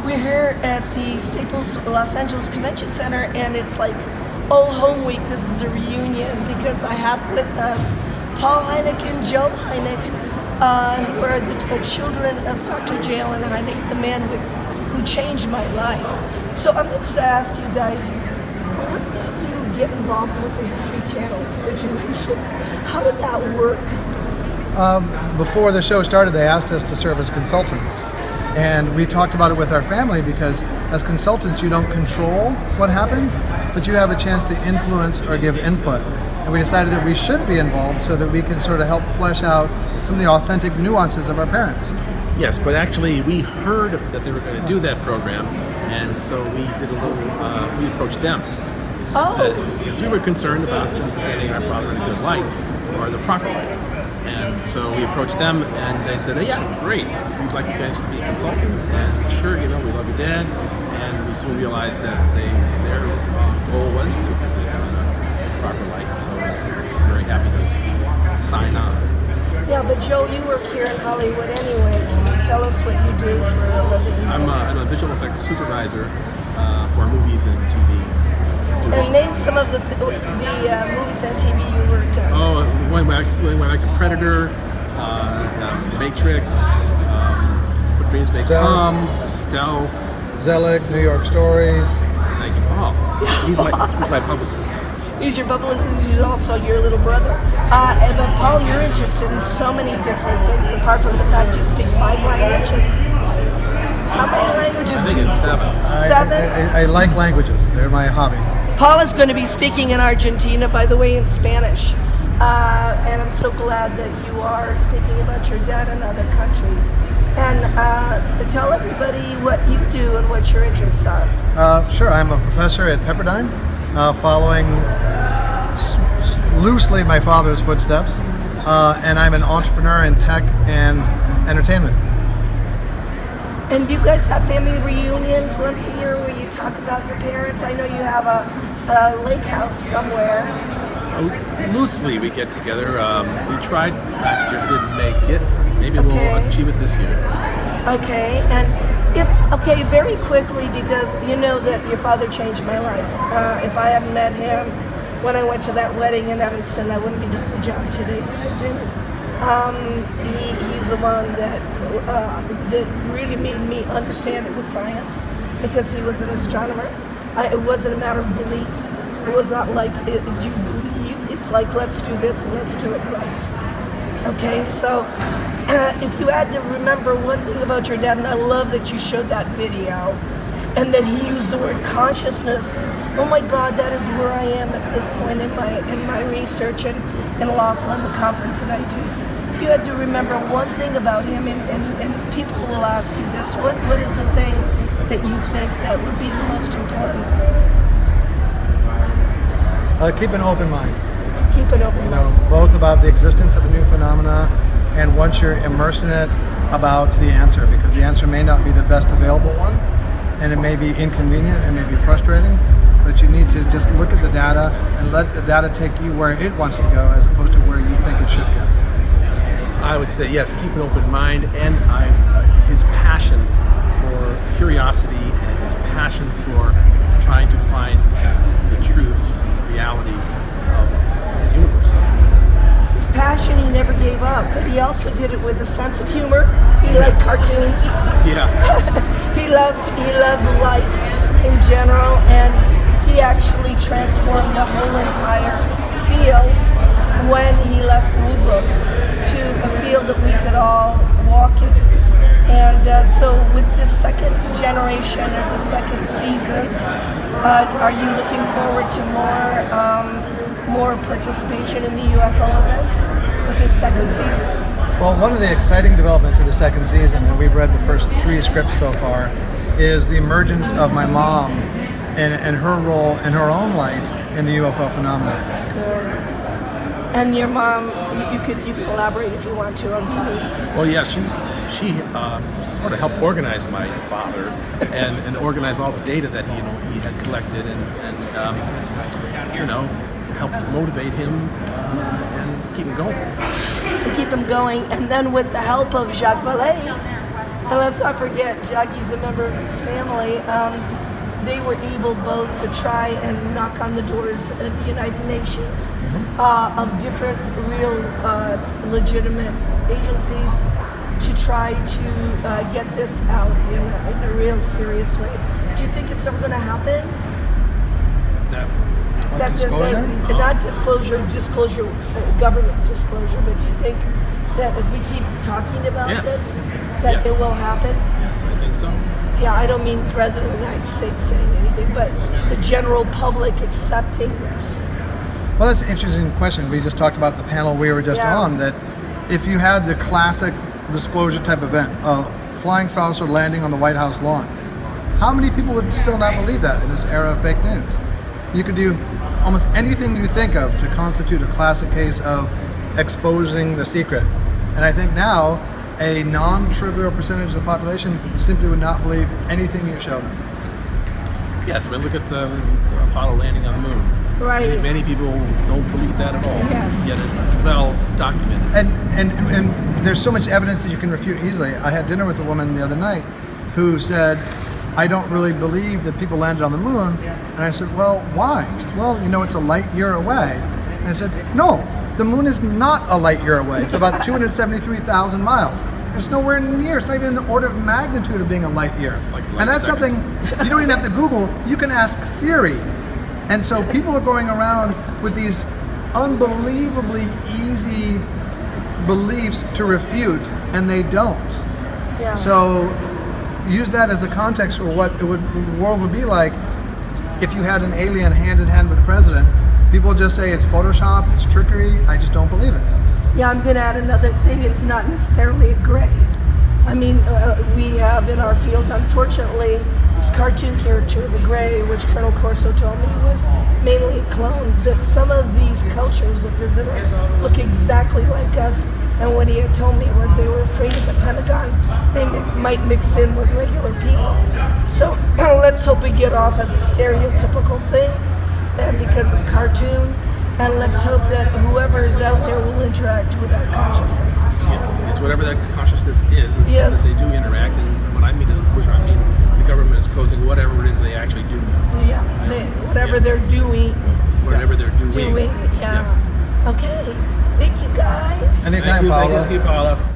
We're here at the Staples Los Angeles Convention Center, and it's like Old Home Week. This is a reunion because I have with us Paul Hynek and Joel Hynek, who are the children of Dr. Alan Hynek, the man who changed my life. So I'm going to ask you guys, what made you get involved with the History Channel situation? How did that work? Before the show started, they asked us to serve as consultants. And we talked about it with our family because as consultants, you don't control what happens, but you have a chance to influence or give input. And we decided that we should be involved so that we can sort of help flesh out some of the authentic nuances of our parents. Yes, but actually we heard that they were going to do that program, and so we did a little, we approached them. Because we were concerned about presenting our father in a good light, or the proper light. And so we approached them, and they said, yeah, great, we'd like you guys to be consultants, and sure, we love your dad. And we soon realized that their goal was to present him in a proper light, so I was very happy to sign on. Yeah, but Joe, you work here in Hollywood anyway. Can you tell us what you do for a living? I'm a visual effects supervisor for movies and TV. And name some of the movies and TV you worked on. Oh, went back to Predator, The Matrix, What Dreams May Come, Stealth, Zelig, New York Stories. Thank you, Paul. He's my publicist. He's your publicist, he's also your little brother. But Paul, you're interested in so many different things, apart from the fact you speak 5 languages. How many languages? I think it's 7. 7? I like languages. They're my hobby. Paul is going to be speaking in Argentina, by the way, in Spanish. And I'm so glad that you are speaking about your dad in other countries. And tell everybody what you do and what your interests are. Sure, I'm a professor at Pepperdine, following loosely my father's footsteps. And I'm an entrepreneur in tech and entertainment. And do you guys have family reunions once a year where you talk about your parents? I know you have a lake house somewhere. Loosely we get together. We tried last year, we didn't make it. Maybe we'll achieve it this year. Okay, and very quickly, because you know that your father changed my life. If I hadn't met him when I went to that wedding in Evanston, I wouldn't be doing the job today that I do. He's the one that really made me understand it was science, because he was an astronomer. It wasn't a matter of belief. It was not like you believe. It's like, let's do this and let's do it right. Okay, so if you had to remember one thing about your dad, and I love that you showed that video, and that he used the word consciousness. Oh my God, that is where I am at this point in my research and Laughlin, the conference that I do. If you had to remember one thing about him, and people will ask you this, what is the thing that you think that would be the most important? Keep an open mind. Keep an open mind. Both about the existence of a new phenomena, and once you're immersed in it, about the answer, because the answer may not be the best available one, and it may be inconvenient, it may be frustrating, but you need to just look at the data and let the data take you where it wants to go as opposed to where you think it should go. I would say yes, keep an open mind, and his passion for curiosity and his passion for trying to find the truth, the reality of the universe. His passion, he never gave up, but he also did it with a sense of humor. He liked cartoons. Yeah. He loved life in general, and he actually transformed the whole entire field when he left Blue Book to a field that we could all walk in. And so with this second generation or the second season, are you looking forward to more participation in the UFO events with this second season? Well, one of the exciting developments of the second season, and we've read the first 3 scripts so far, is the emergence of my mom and her role in her own light in the UFO phenomenon. Good. And your mom, you can elaborate if you want to on Billy. Well, yeah, she sort of helped organize my father and organize all the data that he had collected and helped motivate him and keep him going. To keep him going, and then with the help of Jacques Vallée, And let's not forget, Jackie's a member of his family. They were able both to try and knock on the doors of the United Nations, of different real legitimate agencies to try to get this out in a real serious way. Do you think it's ever going to happen? Not disclosure, government disclosure, but do you think that if we keep talking about this, that it will happen? Yes, I think so. Yeah, I don't mean President of the United States saying anything, but the general public accepting this. Well, that's an interesting question. We just talked about the panel we were just on, that if you had the classic disclosure type event, a flying saucer landing on the White House lawn, how many people would still not believe that in this era of fake news? You could do almost anything you think of to constitute a classic case of exposing the secret. And I think now a non-trivial percentage of the population simply would not believe anything you show them. Yes, I mean, look at the Apollo landing on the moon. Right. Many people don't believe that at all. Yes. Yet it's well documented. And there's so much evidence that you can refute easily. I had dinner with a woman the other night who said, I don't really believe that people landed on the moon. And I said, well, why? She said, well, you know, it's a light year away. And I said, no, the moon is not a light year away. It's about 273,000 miles. It's nowhere near, it's not even in the order of magnitude of being a light year. And that's something you don't even have to Google, you can ask Siri. And so people are going around with these unbelievably easy beliefs to refute, and they don't. Yeah. So use that as a context for what the world would be like if you had an alien hand in hand with the president. People just say it's Photoshop, it's trickery. I just don't believe it. Yeah, I'm going to add another thing. It's not necessarily a gray. I mean, we have in our field, unfortunately, this cartoon character, the gray, which Colonel Corso told me was mainly a clone, that some of these cultures that visit us look exactly like us. And what he had told me was they were afraid at the Pentagon they might mix in with regular people. So let's hope we get off of the stereotypical thing because it's cartoon. And let's hope that whoever is out there will interact with our consciousness. Yes, it's whatever that consciousness is. It's Yes. that they do interact, and when I mean disclosure, I mean the government is closing whatever it is they actually do know. Yeah, whatever they're doing. Whatever they're doing. Yeah. Yes. Okay. Thank you, guys. Anytime, Paola. Thank you, Paola.